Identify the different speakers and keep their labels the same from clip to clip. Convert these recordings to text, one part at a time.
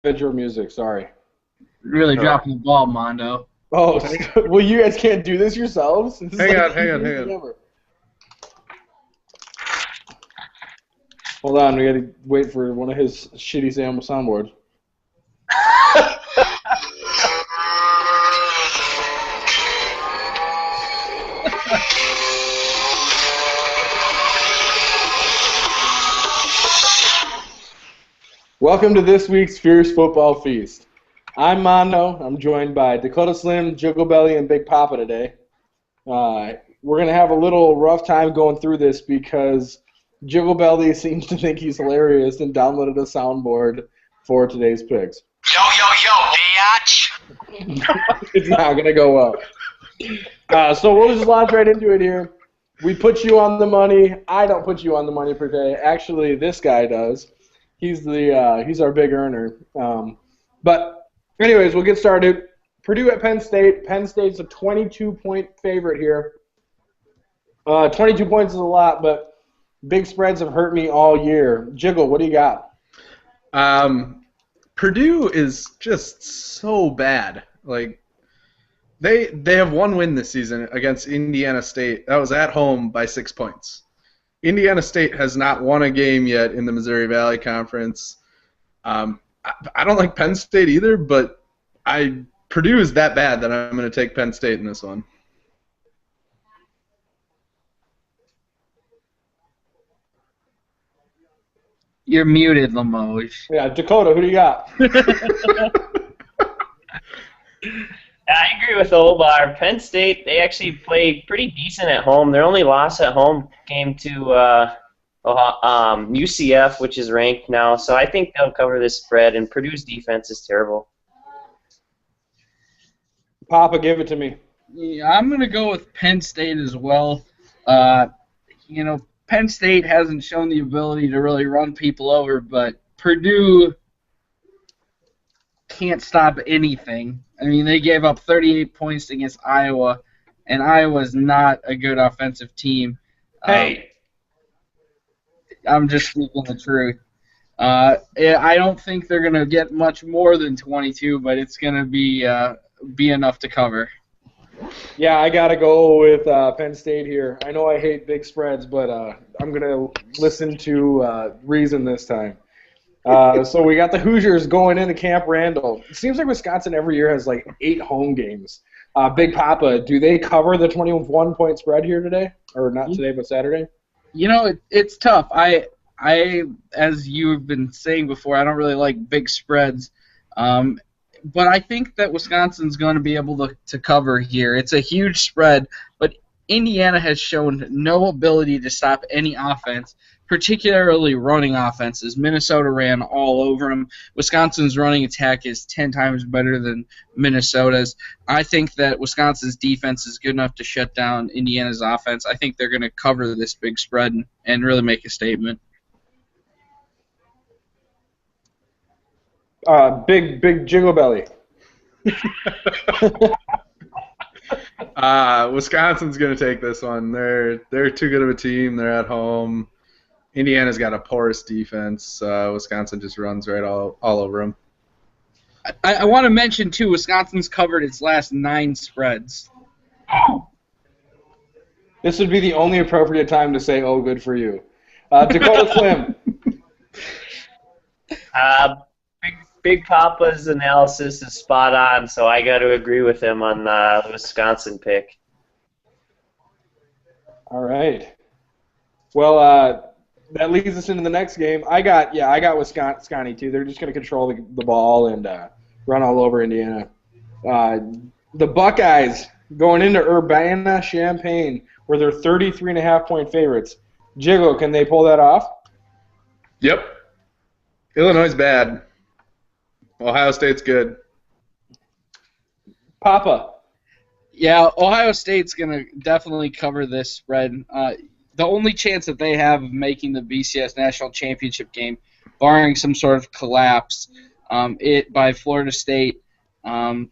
Speaker 1: intro music. Sorry.
Speaker 2: Really dropping the ball, Mondo.
Speaker 1: Oh, well, you guys can't do this yourselves? This is
Speaker 3: Hang
Speaker 1: like
Speaker 3: on, hang on, hang on.
Speaker 1: ever. Hold on, we gotta wait for one of his shitty soundboards. Welcome to this week's Fierce Football Feast. I'm Mondo. I'm joined by Dakota Slim, Jiggle Belly, and Big Papa today. We're going to have a little rough time going through this because Jiggle Belly seems to think he's hilarious and downloaded a soundboard for today's picks.
Speaker 4: Yo, bitch!
Speaker 1: It's not going to go well. So we'll just launch right into it here. We put you on the money. I don't put you on the money per day. Actually, this guy does. He's our big earner. But anyways, we'll get started. Purdue at Penn State. Penn State's a 22-point favorite here. 22 points is a lot, but big spreads have hurt me all year. Jiggle, what do you got?
Speaker 3: Purdue is just so bad. Like they have one win this season against Indiana State. That was at home by 6 points. Indiana State has not won a game yet in the Missouri Valley Conference. I don't like Penn State either, but Purdue is that bad that I'm going to take Penn State in this one.
Speaker 2: You're muted, Limoges.
Speaker 1: Yeah, Dakota, who do you got?
Speaker 5: I agree with Obar. Penn State, they actually played pretty decent at home. Their only loss at home came to UCF, which is ranked now. So I think they'll cover this spread, and Purdue's defense is terrible.
Speaker 1: Papa, give it to me.
Speaker 2: Yeah, I'm going to go with Penn State as well. Penn State hasn't shown the ability to really run people over, but Purdue can't stop anything. I mean, they gave up 38 points against Iowa, and Iowa's not a good offensive team.
Speaker 5: Hey.
Speaker 2: I'm just speaking the truth. I don't think they're going to get much more than 22, but it's going to be enough to cover.
Speaker 1: Yeah, I got to go with Penn State here. I know I hate big spreads, but I'm going to listen to reason this time. So we got the Hoosiers going into Camp Randall. It seems like Wisconsin every year has like 8 home games. Big Papa, do they cover the 21-point spread here today? Or not today, but Saturday?
Speaker 2: You know, it's tough. I, as you've been saying before, I don't really like big spreads. But I think that Wisconsin's going to be able to cover here. It's a huge spread, but Indiana has shown no ability to stop any offense, particularly running offenses. Minnesota ran all over them. Wisconsin's running attack is 10 times better than Minnesota's. I think that Wisconsin's defense is good enough to shut down Indiana's offense. I think they're going to cover this big spread and really make a statement.
Speaker 1: Big Jiggle Belly.
Speaker 3: Wisconsin's going to take this one. They're too good of a team. They're at home. Indiana's got a porous defense. Wisconsin just runs right all over them.
Speaker 2: I want to mention, too, Wisconsin's covered its last 9 spreads.
Speaker 1: This would be the only appropriate time to say, oh, good for you. Dakota Slim.
Speaker 5: Big Papa's analysis is spot on, so I got to agree with him on the Wisconsin pick.
Speaker 1: All right. Well, that leads us into the next game. I got Wisconsin too. They're just going to control the ball and run all over Indiana. The Buckeyes going into Urbana-Champaign, where they're 33.5-point favorites. Jiggle, can they pull that off?
Speaker 3: Yep. Illinois is bad. Ohio State's good.
Speaker 1: Papa.
Speaker 2: Yeah, Ohio State's going to definitely cover this spread. The only chance that they have of making the BCS National Championship game, barring some sort of collapse by Florida State,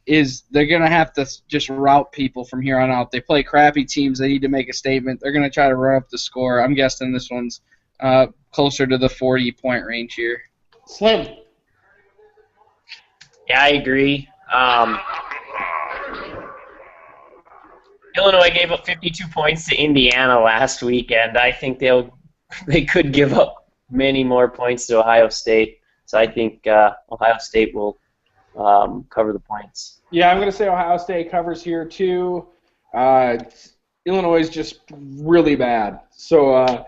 Speaker 2: is they're going to have to just route people from here on out. They play crappy teams. They need to make a statement. They're going to try to run up the score. I'm guessing this one's closer to the 40-point range here.
Speaker 1: Slim.
Speaker 5: Yeah, I agree. Illinois gave up 52 points to Indiana last weekend. I think they could give up many more points to Ohio State. So I think Ohio State will cover the points.
Speaker 1: Yeah, I'm going to say Ohio State covers here too. Illinois is just really bad. So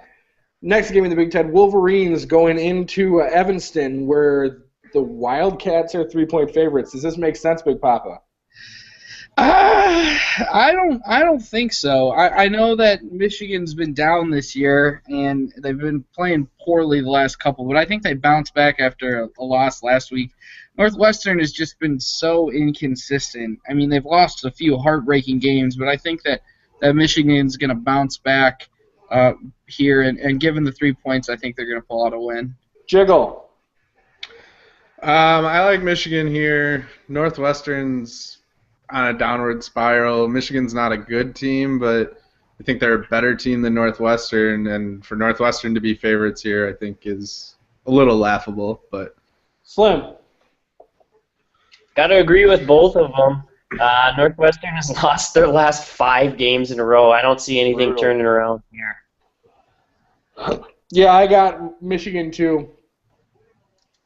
Speaker 1: next game in the Big Ten, Wolverines going into Evanston, where the Wildcats are 3-point favorites. Does this make sense, Big Papa?
Speaker 2: I don't think so. I know that Michigan's been down this year and they've been playing poorly the last couple, but I think they bounced back after a loss last week. Northwestern has just been so inconsistent. I mean, they've lost a few heartbreaking games, but I think that Michigan's going to bounce back here, and given the 3 points, I think they're going to pull out a win.
Speaker 1: Jiggle.
Speaker 3: I like Michigan here. Northwestern's on a downward spiral. Michigan's not a good team, but I think they're a better team than Northwestern, and for Northwestern to be favorites here, I think is a little laughable. But
Speaker 1: Slim.
Speaker 5: Got to agree with both of them. Northwestern has lost their last 5 games in a row. I don't see anything turning around here.
Speaker 1: Yeah, I got Michigan too.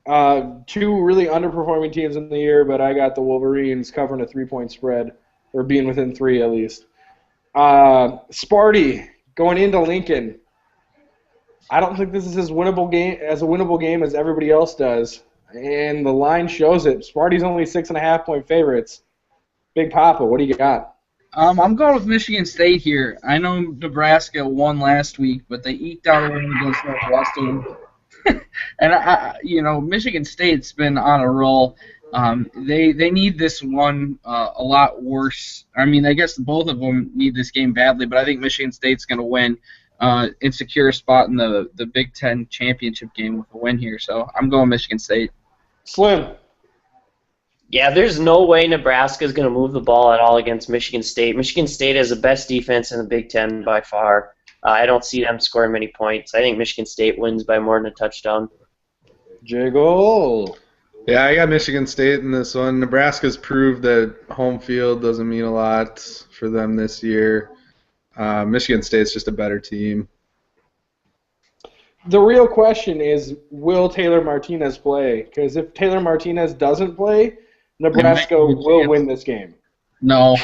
Speaker 1: 2 really underperforming teams in the year, but I got the Wolverines covering a 3-point spread, or being within 3 at least. Sparty going into Lincoln. I don't think this is as winnable game as everybody else does, and the line shows it. Sparty's only 6.5-point favorites. Big Papa, what do you got?
Speaker 2: I'm going with Michigan State here. I know Nebraska won last week, but they eked out a win against Northwestern. And Michigan State's been on a roll. They need this one a lot worse. I mean, I guess both of them need this game badly, but I think Michigan State's going to win and secure a spot in the Big Ten championship game with a win here. So I'm going Michigan State.
Speaker 1: Slim.
Speaker 5: Yeah, there's no way Nebraska is going to move the ball at all against Michigan State. Michigan State has the best defense in the Big Ten by far. I don't see them scoring many points. I think Michigan State wins by more than a touchdown.
Speaker 1: Jiggle.
Speaker 3: yeah, I got Michigan State in this one. Nebraska's proved that home field doesn't mean a lot for them this year. Michigan State's just a better team.
Speaker 1: The real question is, will Taylor Martinez play? Because if Taylor Martinez doesn't play, Nebraska will win this game.
Speaker 2: No.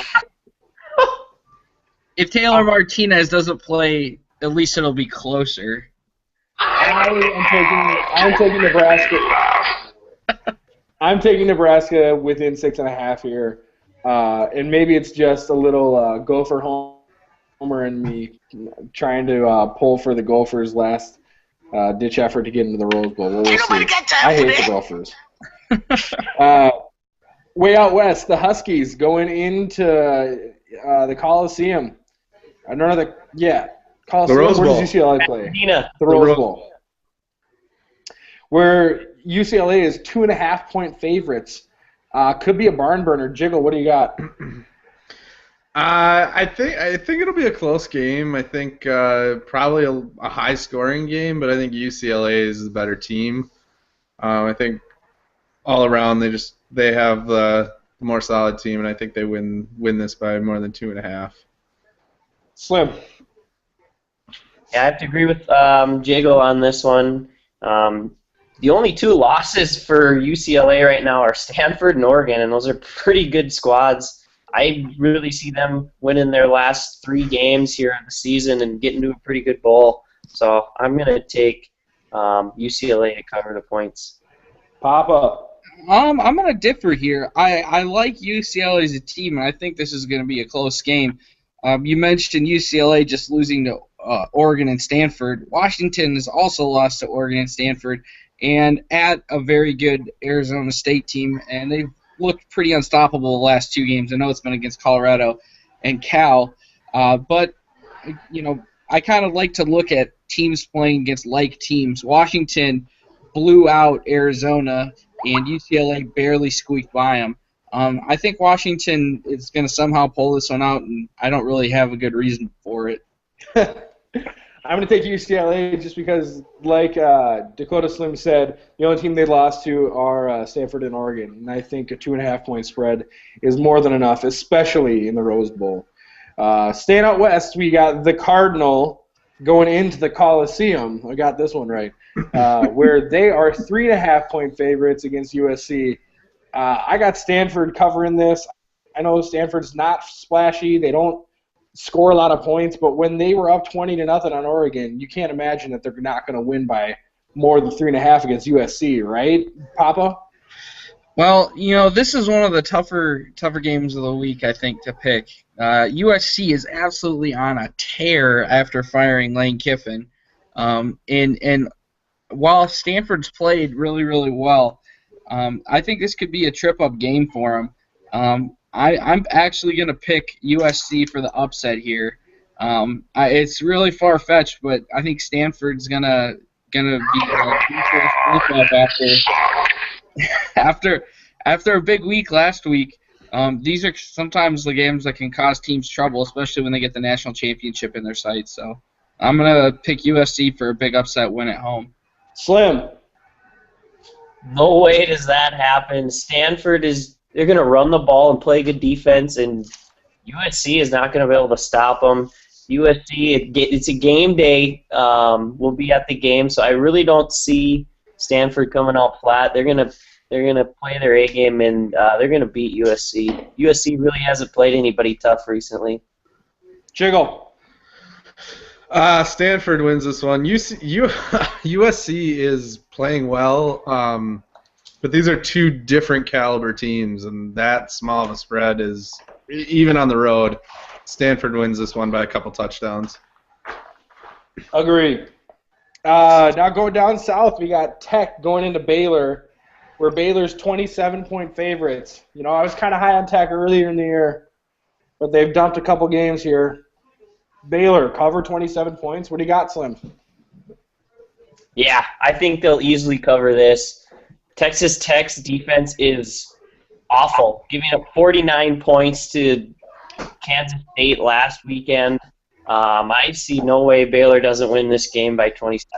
Speaker 2: If Taylor Martinez doesn't play, at least it'll be closer.
Speaker 1: I'm taking Nebraska. I'm taking Nebraska within 6.5 here, and maybe it's just a little Gopher homer in me trying to pull for the Gophers' last ditch effort to get into the Rose Bowl. We'll see. I hate the Gophers. Way out west, the Huskies going into the Coliseum. Coliseum.
Speaker 3: The Rose Bowl.
Speaker 1: Where does UCLA play?
Speaker 5: Pasadena.
Speaker 1: The Rose Bowl. Where UCLA is 2.5-point favorites. Could be a barn burner. Jiggle, what do you got?
Speaker 3: I think it'll be a close game. I think probably a high-scoring game, but I think UCLA is the better team. I think all around they have the more solid team, and I think they win this by more than 2.5.
Speaker 1: Slim.
Speaker 5: Yeah, I have to agree with Jago on this one. The only 2 losses for UCLA right now are Stanford and Oregon, and those are pretty good squads. I really see them winning their last 3 games here in the season and getting to a pretty good bowl. So I'm going to take UCLA to cover the points.
Speaker 1: Papa.
Speaker 2: I'm going to differ here. I like UCLA as a team, and I think this is going to be a close game. You mentioned UCLA just losing to Oregon and Stanford. Washington has also lost to Oregon and Stanford, and at a very good Arizona State team, and they've looked pretty unstoppable the last 2 games. I know it's been against Colorado and Cal, but I kind of like to look at teams playing against like teams. Washington blew out Arizona, and UCLA barely squeaked by them. I think Washington is going to somehow pull this one out, and I don't really have a good reason for it.
Speaker 1: I'm going to take UCLA just because, like Dakota Slim said, the only team they lost to are Stanford and Oregon. And I think a 2.5-point spread is more than enough, especially in the Rose Bowl. Staying out west, we got the Cardinal going into the Coliseum. I got this one right. Where they are 3.5-point favorites against USC. I got Stanford covering this. I know Stanford's not splashy. They don't score a lot of points, but when they were up 20-0 on Oregon, you can't imagine that they're not going to win by more than 3.5 against USC, right, Papa?
Speaker 2: Well, this is one of the tougher games of the week, I think, to pick. USC is absolutely on a tear after firing Lane Kiffin, and while Stanford's played really, really well, I think this could be a trip-up game for them. I'm actually going to pick USC for the upset here. It's really far-fetched, but I think Stanford's gonna be after a big week last week. These are sometimes the games that can cause teams trouble, especially when they get the national championship in their sights. So I'm gonna pick USC for a big upset win at home.
Speaker 1: Slim.
Speaker 5: No way does that happen. Stanford they're going to run the ball and play good defense, and USC is not going to be able to stop them. USC, it's a game day. We'll be at the game, so I really don't see Stanford coming out flat. They're going to play their A game, and they're going to beat USC. USC really hasn't played anybody tough recently.
Speaker 1: Jiggle.
Speaker 3: Stanford wins this one. USC is playing well, but these are two different caliber teams, and that small of a spread is, even on the road, Stanford wins this one by a couple touchdowns.
Speaker 1: Agreed. Now going down south, we got Tech going into Baylor, where Baylor's 27-point favorites. I was kind of high on Tech earlier in the year, but they've dumped a couple games here. Baylor, cover 27 points. What do you got, Slim?
Speaker 5: Yeah, I think they'll easily cover this. Texas Tech's defense is awful, giving up 49 points to Kansas State last weekend. I see no way Baylor doesn't win this game by 27.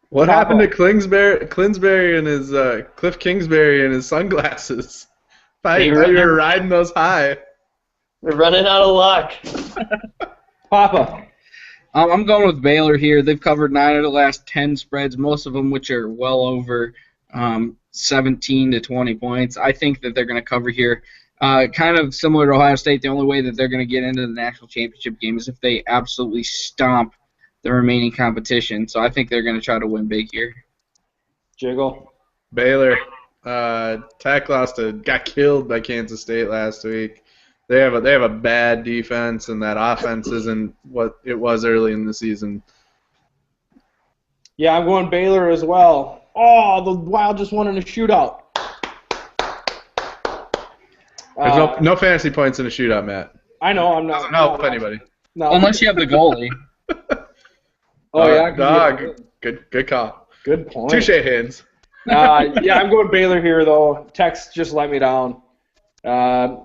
Speaker 3: What happened to Clinsbury and his Cliff Kingsbury and his sunglasses? You were riding those high.
Speaker 5: They're running out of luck.
Speaker 1: Papa.
Speaker 2: I'm going with Baylor here. They've covered 9 of the last 10 spreads, most of them which are well over 17 to 20 points. I think that they're going to cover here. Kind of similar to Ohio State, the only way that they're going to get into the national championship game is if they absolutely stomp the remaining competition. So I think they're going to try to win big here.
Speaker 1: Jiggle.
Speaker 3: Baylor. Tech got killed by Kansas State last week. They have a bad defense, and that offense isn't what it was early in the season.
Speaker 1: Yeah, I'm going Baylor as well. Oh, the Wild just won in a shootout.
Speaker 3: There's no fantasy points in a shootout, Matt.
Speaker 1: I know, I'm not.
Speaker 3: Doesn't help anybody.
Speaker 1: No.
Speaker 2: Unless you have the goalie.
Speaker 1: Yeah.
Speaker 3: Dog. Good call.
Speaker 1: Good point.
Speaker 3: Touche hands.
Speaker 1: Yeah, I'm going Baylor here, though. Tech's just let me down.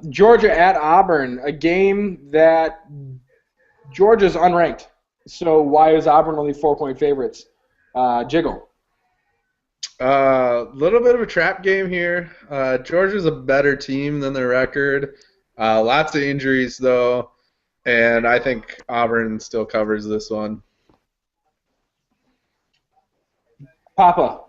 Speaker 1: Georgia at Auburn, a game that Georgia's unranked. So why is Auburn only 4-point favorites? Jiggle.
Speaker 3: Little bit of a trap game here. Georgia's a better team than their record. Lots of injuries, though, and I think Auburn still covers this one.
Speaker 1: Papa.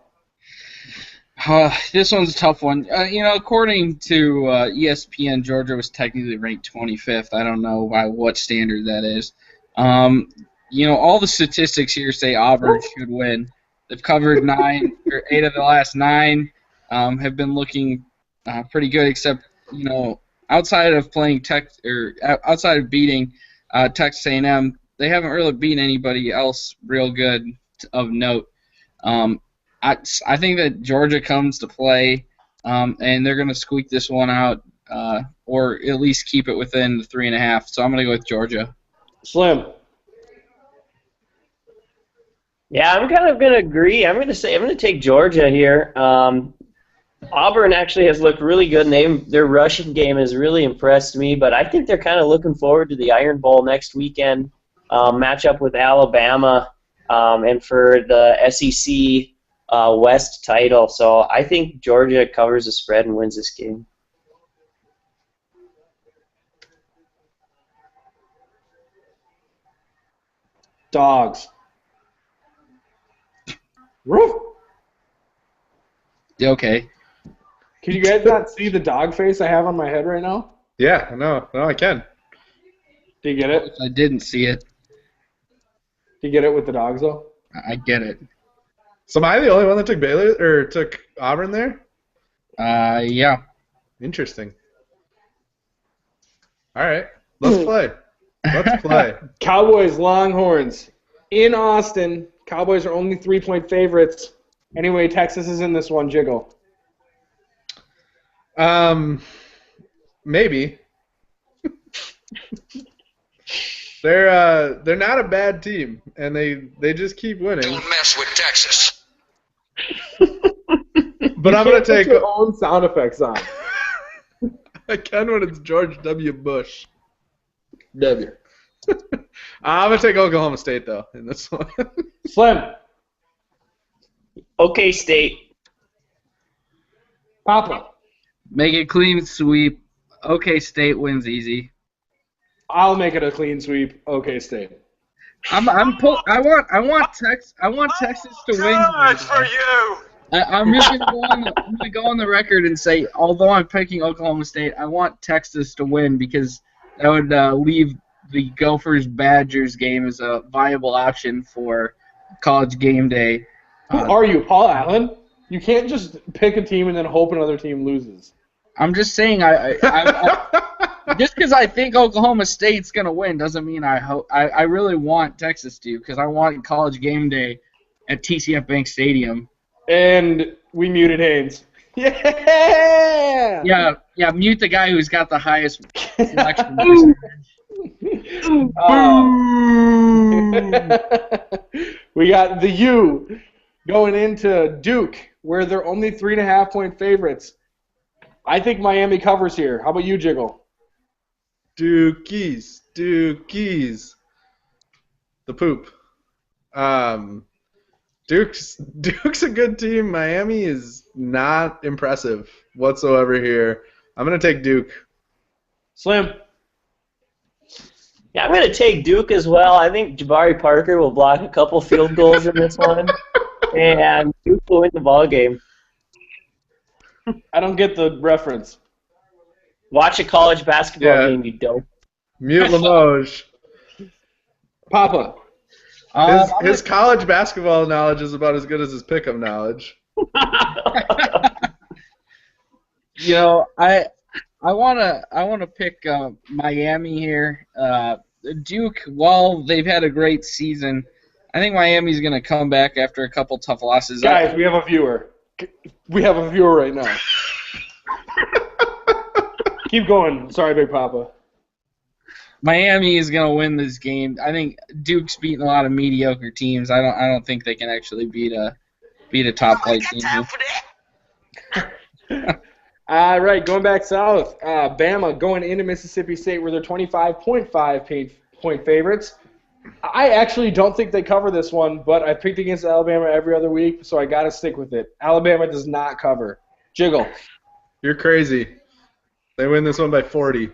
Speaker 2: This one's a tough one. According to ESPN, Georgia was technically ranked 25th. I don't know by what standard that is. All the statistics here say Auburn should win. They've covered 8 of the last 9. Have been looking pretty good, except outside of playing outside of beating Texas A&M, they haven't really beaten anybody else real good of note. I think that Georgia comes to play, and they're going to squeak this one out, or at least keep it within the 3.5. So I'm going to go with Georgia.
Speaker 1: Slim.
Speaker 5: Yeah, I'm kind of going to agree. I'm going to take Georgia here. Auburn actually has looked really good, and their rushing game has really impressed me. But I think they're kind of looking forward to the Iron Bowl next weekend. matchup with Alabama and for the SEC West title. So I think Georgia covers the spread and wins this game.
Speaker 1: Dogs. Roof.
Speaker 2: Okay.
Speaker 1: Can you guys not see the dog face I have on my head right now?
Speaker 3: Yeah, no, I can.
Speaker 1: Do you get it?
Speaker 2: I didn't see it.
Speaker 1: Do you get it with the dogs though?
Speaker 2: I get it.
Speaker 3: So am I the only one that took Baylor or took Auburn there?
Speaker 2: Yeah.
Speaker 3: Interesting. All right, let's play. Let's play.
Speaker 1: Cowboys, Longhorns. In Austin, Cowboys are only 3-point favorites. Anyway, Texas is in this one, Jiggle.
Speaker 3: Maybe. They're not a bad team, and they just keep winning.
Speaker 4: Don't mess with Texas.
Speaker 3: But I'm gonna take
Speaker 1: put your own sound effects on.
Speaker 3: I can when it's George W. Bush.
Speaker 1: W.
Speaker 3: I'm gonna take Oklahoma State though in this one.
Speaker 1: Slim.
Speaker 5: Okay, State.
Speaker 1: Papa.
Speaker 2: Make it clean sweep. Okay, State wins easy.
Speaker 1: I'll make it a clean sweep. Okay, State.
Speaker 2: I want Texas to win.
Speaker 4: Good for you.
Speaker 2: I'm just gonna go on the record and say, although I'm picking Oklahoma State, I want Texas to win because that would leave the Gophers-Badgers game as a viable option for College Game Day.
Speaker 1: Who are you, Paul Allen? You can't just pick a team and then hope another team loses.
Speaker 2: I'm just saying, just because I think Oklahoma State's gonna win doesn't mean I really want Texas to, because I want College Game Day at TCF Bank Stadium.
Speaker 1: And we muted Haynes. Yeah!
Speaker 2: Yeah, mute the guy who's got the highest selection percentage.
Speaker 1: We got the U going into Duke, where they're only 3.5-point favorites. I think Miami covers here. How about you, Jiggle?
Speaker 3: Dukies. The poop. Duke's a good team. Miami is not impressive whatsoever here. I'm going to take Duke.
Speaker 1: Slim.
Speaker 5: Yeah, I'm going to take Duke as well. I think Jabari Parker will block a couple field goals in this one, and Duke will win the ball game.
Speaker 1: I don't get the reference.
Speaker 5: Watch a college basketball game, you dope.
Speaker 3: Mute Limoges.
Speaker 1: Papa.
Speaker 3: His college basketball knowledge is about as good as his pick'em knowledge.
Speaker 2: You know, I wanna pick Miami here. Duke, while they've had a great season, I think Miami's gonna come back after a couple tough losses.
Speaker 1: Guys, we have a viewer. We have a viewer right now. Keep going. Sorry, Big Papa.
Speaker 2: Miami is gonna win this game. I think Duke's beating a lot of mediocre teams. I don't think they can actually beat a top flight team.
Speaker 1: All right, going back south, Bama going into Mississippi State where they're 25.5 point favorites. I actually don't think they cover this one, but I picked against Alabama every other week, so I got to stick with it. Alabama does not cover. Jiggle.
Speaker 3: You're crazy. They win this one by 40.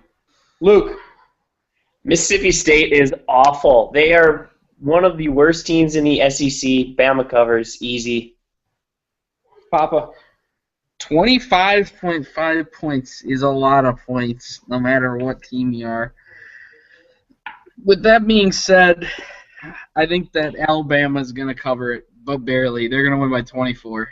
Speaker 1: Luke.
Speaker 5: Mississippi State is awful. They are one of the worst teams in the SEC. Bama covers easy.
Speaker 1: Papa.
Speaker 2: 25.5 points is a lot of points, no matter what team you are. With that being said, I think that Alabama's going to cover it, but barely. They're going to win by 24.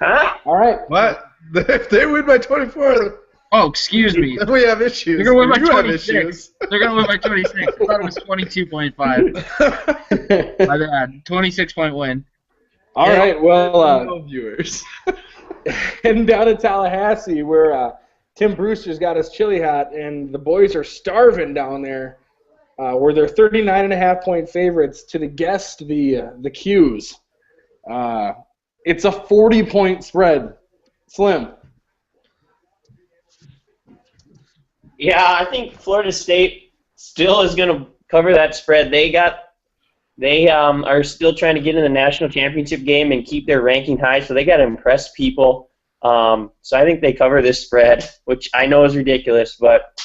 Speaker 5: Huh?
Speaker 1: All right.
Speaker 3: What? If they win by 24,
Speaker 2: Oh, excuse me.
Speaker 3: then we have issues.
Speaker 2: They're going to win by
Speaker 3: You have
Speaker 2: 26.
Speaker 3: issues.
Speaker 2: They're going to win by 26. I thought it was 22.5. My bad. 26-point win.
Speaker 1: All right, well,
Speaker 3: No viewers.
Speaker 1: heading down to Tallahassee where Tim Brewster's got his chili hot, and the boys are starving down there, where they're 39.5-point favorites to the guest, the Qs. It's a 40-point spread. Slim.
Speaker 5: Yeah, I think Florida State still is going to cover that spread. They are still trying to get in the national championship game and keep their ranking high, so they got to impress people. So I think they cover this spread, which I know is ridiculous, but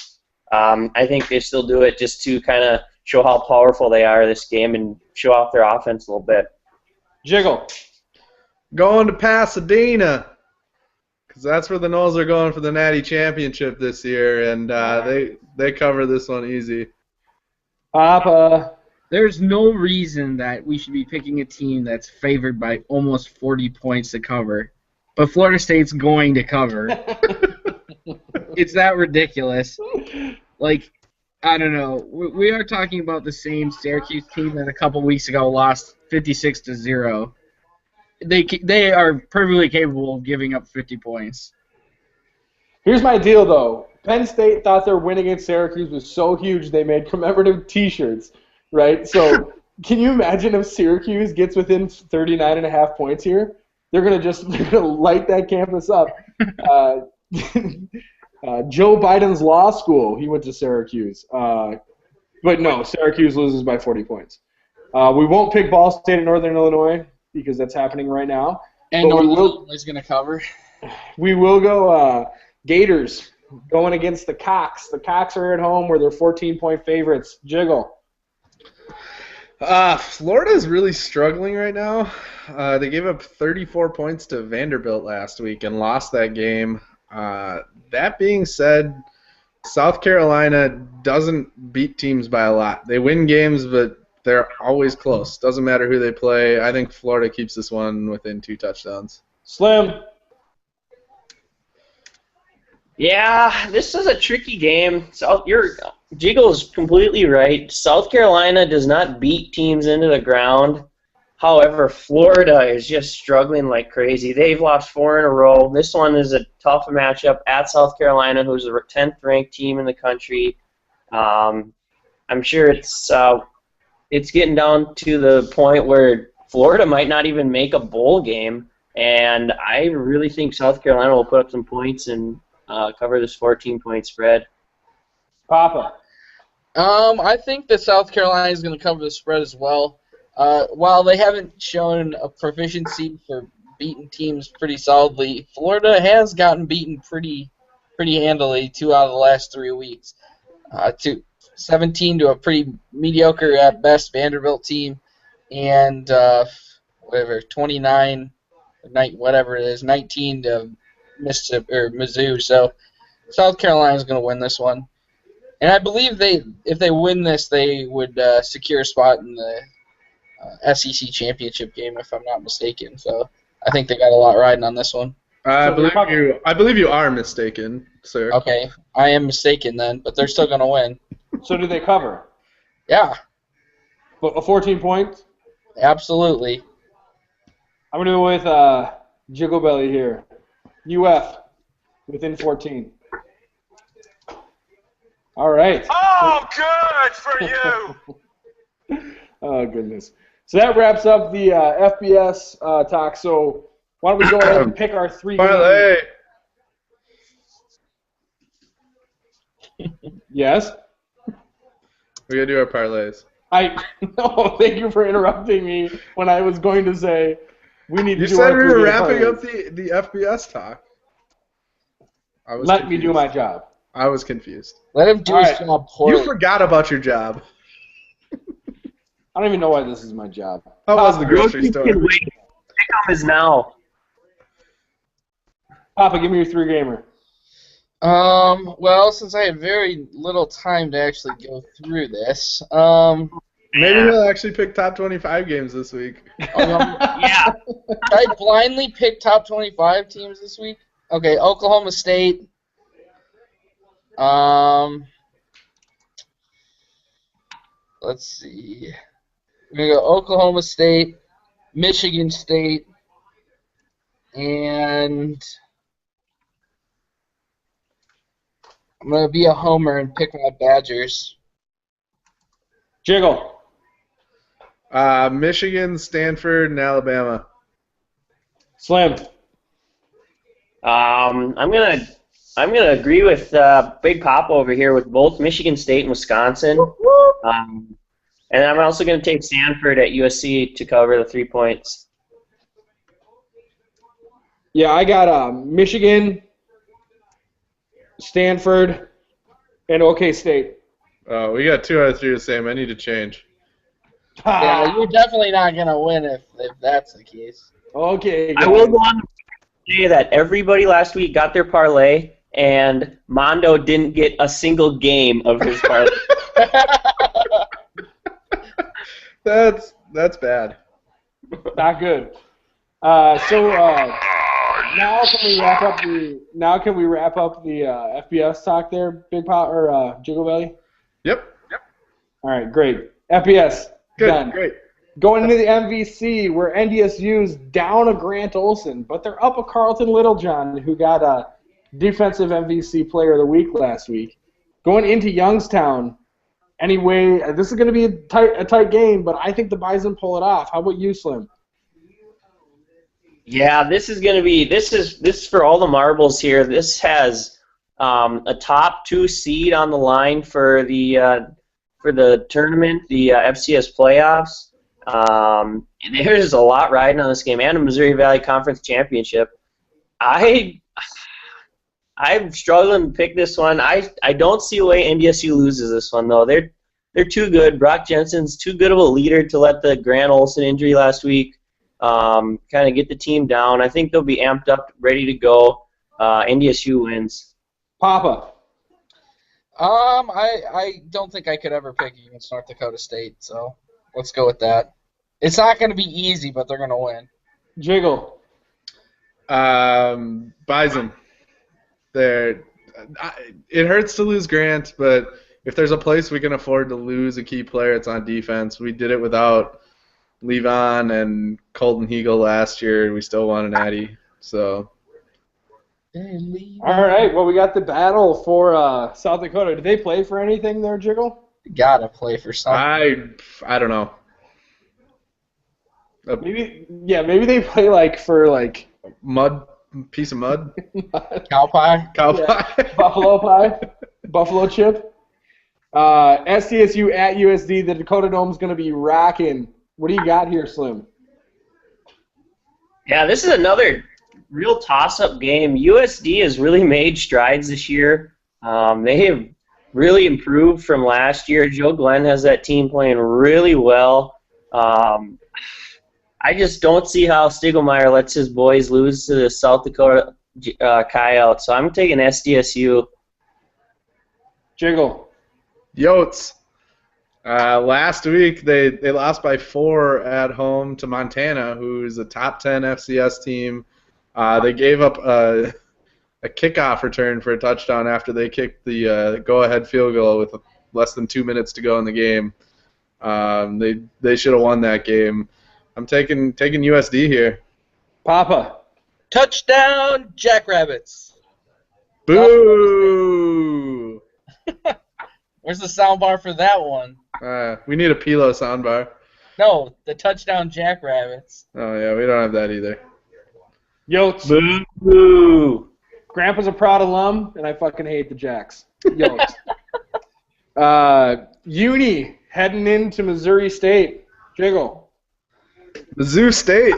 Speaker 5: I think they still do it just to kind of show how powerful they are this game and show off their offense a little bit.
Speaker 1: Jiggle.
Speaker 3: Going to Pasadena, because that's where the Knolls are going for the Natty Championship this year, and they cover this one easy.
Speaker 1: Papa.
Speaker 2: There's no reason that we should be picking a team that's favored by almost 40 points to cover, but Florida State's going to cover. It's that ridiculous. Like, I don't know. We are talking about the same Syracuse team that a couple weeks ago lost 56-0. They are perfectly capable of giving up 50 points.
Speaker 1: Here's my deal, though. Penn State thought their win against Syracuse was so huge they made commemorative T-shirts, right? So can you imagine if Syracuse gets within 39.5 points here? They're gonna light that campus up. Joe Biden's law school, he went to Syracuse. But no, Syracuse loses by 40 points. We won't pick Ball State and Northern Illinois because that's happening right now.
Speaker 2: And Northern Illinois is going to cover.
Speaker 1: We will go Gators going against the Cox. The Cox are at home where they're 14-point favorites. Jiggle.
Speaker 3: Florida's really struggling right now. They gave up 34 points to Vanderbilt last week and lost that game. That being said, South Carolina doesn't beat teams by a lot. They win games, but they're always close. Doesn't matter who they play. I think Florida keeps this one within 2 touchdowns.
Speaker 1: Slim.
Speaker 5: Yeah, this is a tricky game. Jiggle is completely right. South Carolina does not beat teams into the ground. However, Florida is just struggling like crazy. They've lost 4 in a row. This one is a tough matchup at South Carolina, who's the 10th ranked team in the country. I'm sure it's getting down to the point where Florida might not even make a bowl game, and I really think South Carolina will put up some points and cover this 14-point spread.
Speaker 1: Papa.
Speaker 2: I think that South Carolina is going to cover the spread as well. While they haven't shown a proficiency for beating teams pretty solidly, Florida has gotten beaten pretty handily 2 out of the last 3 weeks. 17 to a pretty mediocre at best Vanderbilt team, and 29, whatever it is, 19 to Mississippi or Mizzou. So South Carolina is going to win this one, and I believe if they win this, they would secure a spot in the SEC championship game, if I'm not mistaken. So I think they got a lot riding on this one.
Speaker 3: I believe you are mistaken, sir.
Speaker 2: Okay, I am mistaken then, but they're still going to win.
Speaker 1: So do they cover?
Speaker 2: Yeah,
Speaker 1: But a 14 points?
Speaker 2: absolutely.
Speaker 1: I'm going to go with Jiggle Belly here. UF within 14. All right.
Speaker 4: Oh, good for you.
Speaker 1: Oh, goodness. So that wraps up the FBS talk. So why don't we go ahead and pick our 3
Speaker 3: Parlay.
Speaker 1: Yes?
Speaker 3: We got to do our parlays.
Speaker 1: No, thank you for interrupting me when I was going to say we need to
Speaker 3: You
Speaker 1: do
Speaker 3: said
Speaker 1: our
Speaker 3: we were
Speaker 1: 3-game
Speaker 3: wrapping
Speaker 1: parlays.
Speaker 3: up the FBS talk.
Speaker 1: Let me do my job.
Speaker 3: I was confused.
Speaker 2: Let him do
Speaker 1: All
Speaker 2: his
Speaker 1: right.
Speaker 2: job poorly.
Speaker 3: You forgot about your job.
Speaker 1: I don't even know why this is my job.
Speaker 3: How was the grocery store?
Speaker 5: Pickup is now.
Speaker 1: Papa, give me your 3-gamer.
Speaker 2: Well, since I had very little time to actually go through this,
Speaker 3: Maybe he'll actually pick top 25 games this week.
Speaker 5: Yeah.
Speaker 2: I blindly picked top 25 teams this week. Okay, Oklahoma State. Let's see. We're going to go Oklahoma State, Michigan State, and I'm going to be a homer and pick my Badgers.
Speaker 1: Jiggle.
Speaker 3: Michigan, Stanford, and Alabama.
Speaker 1: Slim.
Speaker 5: I'm I'm going to agree with Big Papa over here with both Michigan State and Wisconsin. And I'm also going to take Stanford at USC to cover the 3 points.
Speaker 1: Yeah, I got Michigan, Stanford, and OK State.
Speaker 3: Oh, we got 2 out of 3 the same. I need to change.
Speaker 2: Yeah, you're definitely not going to win if that's the case.
Speaker 1: Okay.
Speaker 5: I will go on to say that everybody last week got their parlay, and Mondo didn't get a single game of his parlay.
Speaker 3: That's bad.
Speaker 1: Not good. Now can we wrap up the FBS talk there, Big Pot or Jiggle Belly?
Speaker 3: Yep.
Speaker 1: All right, great. FBS
Speaker 3: Good.
Speaker 1: done.
Speaker 3: Great.
Speaker 1: Going into the MVC, where NDSU's down a Grant Olson, but they're up a Carlton Littlejohn, who got a defensive MVC Player of the Week last week. Going into Youngstown, anyway, this is going to be a tight game, but I think the Bison pull it off. How about you, Slim?
Speaker 5: Yeah, this is for all the marbles here. This has a top 2 seed on the line for the tournament, the FCS playoffs. There's a lot riding on this game, and a Missouri Valley Conference championship. I'm struggling to pick this one. I don't see a way NDSU loses this one though. They're too good. Brock Jensen's too good of a leader to let the Grant Olson injury last week kind of get the team down. I think they'll be amped up, ready to go. NDSU wins.
Speaker 1: Papa.
Speaker 2: I don't think I could ever pick against North Dakota State, so let's go with that. It's not going to be easy, but they're going to win.
Speaker 1: Jiggle.
Speaker 3: Bison. It hurts to lose Grant, but if there's a place we can afford to lose a key player, it's on defense. We did it without Levon and Colton Hegel last year. We still won an Natty. So.
Speaker 1: All right. Well, we got the battle for South Dakota. Did they play for anything there, Jiggle?
Speaker 2: Gotta play for something.
Speaker 3: I don't know.
Speaker 1: Maybe they play for
Speaker 3: Mud, piece of mud.
Speaker 2: Cow pie.
Speaker 3: Cow
Speaker 1: Yeah.
Speaker 3: pie.
Speaker 1: Buffalo pie. Buffalo chip. SDSU at USD. The Dakota Dome's going to be rocking. What do you got here, Slim?
Speaker 5: Yeah, this is another real toss-up game. USD has really made strides this year. They have really improved from last year. Joe Glenn has that team playing really well. I just don't see how Stiegelmeier lets his boys lose to the South Dakota Coyotes, so I'm taking SDSU.
Speaker 1: Jiggle.
Speaker 3: Yotes. Last week they lost by 4 at home to Montana, who's a top 10 FCS team. They gave up a kickoff return for a touchdown after they kicked the go-ahead field goal with less than 2 minutes to go in the game. They should have won that game. I'm taking USD here.
Speaker 1: Papa.
Speaker 2: Touchdown, Jackrabbits.
Speaker 3: Boo!
Speaker 2: Where's the soundbar for that one?
Speaker 3: We need a Pilo soundbar.
Speaker 2: No, the touchdown, Jackrabbits.
Speaker 3: Oh yeah, we don't have that either.
Speaker 1: Yotes.
Speaker 5: Boo!
Speaker 1: Grandpa's a proud alum, and I fucking hate the Jacks. Yotes. Uni heading into Missouri State. Jiggle.
Speaker 3: Mizzou State.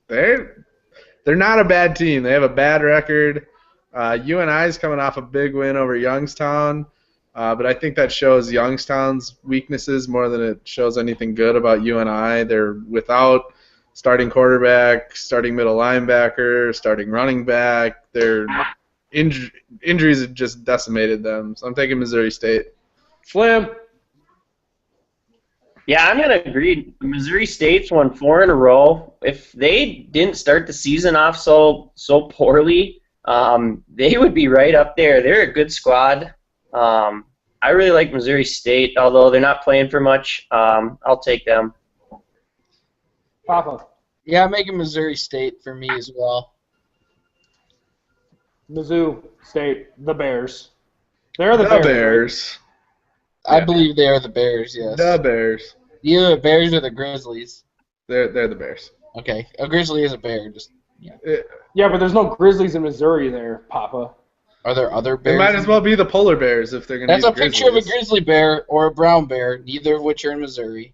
Speaker 3: They're not a bad team. They have a bad record. UNI's coming off a big win over Youngstown, but I think that shows Youngstown's weaknesses more than it shows anything good about UNI. They're without starting quarterback, starting middle linebacker, starting running back. Their injuries have just decimated them. So I'm taking Missouri State.
Speaker 1: Slim.
Speaker 5: Yeah, I'm going to agree. Missouri State's won 4 in a row. If they didn't start the season off so poorly, they would be right up there. They're a good squad. I really like Missouri State, although they're not playing for much. I'll take them.
Speaker 1: Papa.
Speaker 2: Yeah, I'm making Missouri State for me as well.
Speaker 1: Mizzou State. The Bears. They're the
Speaker 3: Bears.
Speaker 2: I believe they are the Bears, yes.
Speaker 3: The Bears.
Speaker 2: Either the Bears or the Grizzlies.
Speaker 3: They're the Bears.
Speaker 2: Okay, a Grizzly is a bear. Just
Speaker 1: Yeah, but there's no Grizzlies in Missouri there, Papa.
Speaker 2: Are there other
Speaker 3: It
Speaker 2: bears?
Speaker 3: might as well be the polar bears if they're going to be
Speaker 2: That's
Speaker 3: the
Speaker 2: a picture of a
Speaker 3: Grizzlies.
Speaker 2: grizzly bear or a brown bear, neither of which are in Missouri.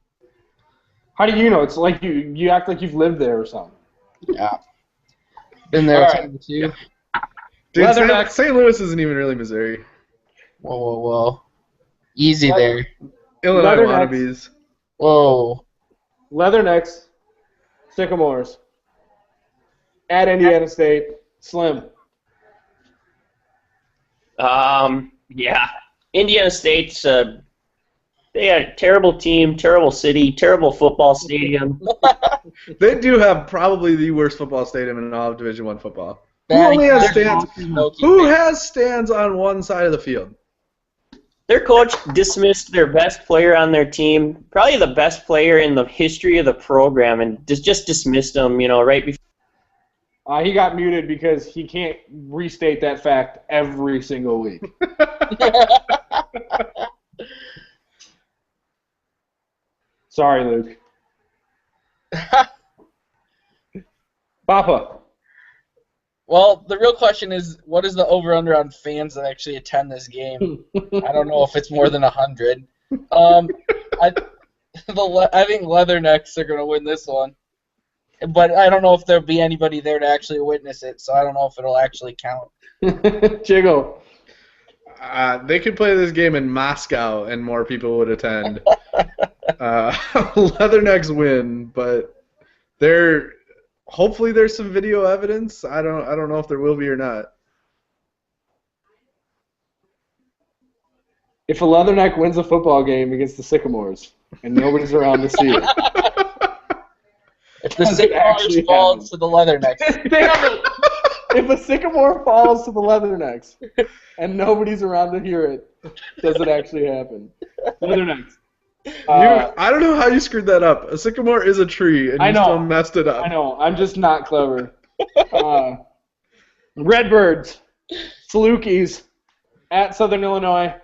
Speaker 1: How do you know? It's like you act like you've lived there or something.
Speaker 2: Yeah. Been there
Speaker 1: All
Speaker 2: a
Speaker 1: right.
Speaker 2: time or two.
Speaker 3: Dude,
Speaker 1: Leatherneck.
Speaker 3: St. Louis isn't even really Missouri.
Speaker 2: Whoa, whoa, whoa. Easy there.
Speaker 3: Illinois
Speaker 1: Leathernecks.
Speaker 3: wannabes.
Speaker 2: Whoa.
Speaker 1: Leathernecks, Sycamores. At Indiana State, Slim.
Speaker 5: Yeah. Indiana State's they got a terrible team, terrible city, terrible football stadium.
Speaker 3: They do have probably the worst football stadium in all of Division I football.
Speaker 2: Batting
Speaker 3: only has
Speaker 2: practice,
Speaker 3: stands?
Speaker 2: Smoky
Speaker 3: Who
Speaker 2: Bear.
Speaker 3: has stands on one side of the field?
Speaker 5: Their coach dismissed their best player on their team, probably the best player in the history of the program, and just dismissed him, right before.
Speaker 1: He got muted because he can't restate that fact every single week. Sorry, Luke. Papa.
Speaker 2: Well, the real question is, what is the over/under on fans that actually attend this game? I don't know if it's more than 100. I think Leathernecks are going to win this one, but I don't know if there'll be anybody there to actually witness it, so I don't know if it'll actually count.
Speaker 1: Jiggle.
Speaker 3: They could play this game in Moscow and more people would attend. Leathernecks win, but hopefully there's some video evidence. I don't know if there will be or not.
Speaker 1: If a Leatherneck wins a football game against the Sycamores and nobody's around to see it,
Speaker 2: If the
Speaker 1: Does it actually
Speaker 2: Sycamores falls
Speaker 1: happen?
Speaker 2: to the Leathernecks.
Speaker 1: if a Sycamore falls to the Leathernecks and nobody's around to hear it, does it actually happen? Leathernecks.
Speaker 3: I don't know how you screwed that up. A sycamore is a tree, and
Speaker 1: I
Speaker 3: you
Speaker 1: know.
Speaker 3: still messed it up.
Speaker 1: I know. I'm just not clever. Redbirds, Salukis, at Southern Illinois.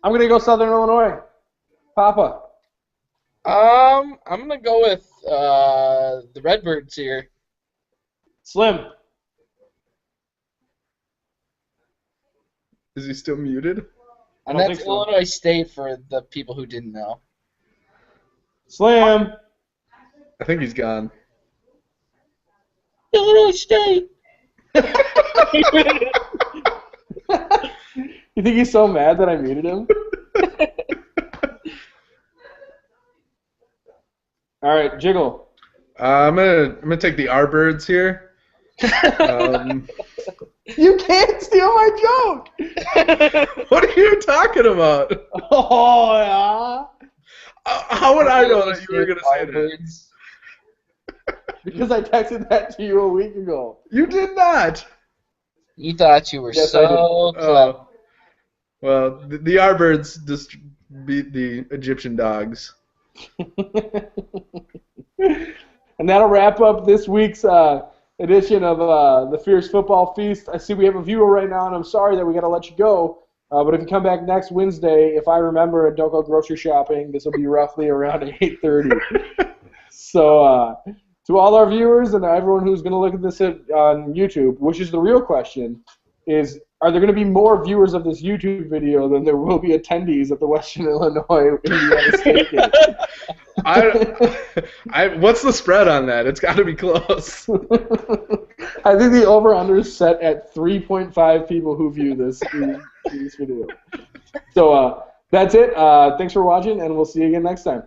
Speaker 1: I'm gonna go Southern Illinois. Papa.
Speaker 2: I'm gonna go with the Redbirds here.
Speaker 1: Slim.
Speaker 3: Is he still muted?
Speaker 1: I
Speaker 2: And
Speaker 1: don't
Speaker 2: that's
Speaker 1: think so.
Speaker 2: Illinois State for the people who didn't know.
Speaker 1: Slim.
Speaker 3: I think he's gone.
Speaker 2: Illinois State.
Speaker 1: You think he's so mad that I muted him? All right, Jiggle.
Speaker 3: I'm gonna take the Arbirds here.
Speaker 1: You can't steal my joke.
Speaker 3: What are you talking about?
Speaker 1: Oh yeah.
Speaker 3: How would I know that you were gonna say that?
Speaker 2: Redbirds.
Speaker 1: Because I texted that to you a week ago.
Speaker 3: You did not.
Speaker 2: You thought you were
Speaker 1: Yes, I
Speaker 2: so clever.
Speaker 3: Oh. Well, the Arbirds just beat the Egyptian dogs.
Speaker 1: And that'll wrap up this week's edition of the Fierce Football Feast. I see we have a viewer right now, and I'm sorry that we got to let you go. But if you come back next Wednesday, if I remember and don't go grocery shopping, this will be roughly around 8:30. So to all our viewers and everyone who's going to look at this on YouTube, which is the real question, is are there going to be more viewers of this YouTube video than there will be attendees at the Western Illinois Indiana State game?
Speaker 3: What's the spread on that? It's got to be close.
Speaker 1: I think the over-under is set at 3.5 people who view this video. So that's it. Thanks for watching, and we'll see you again next time.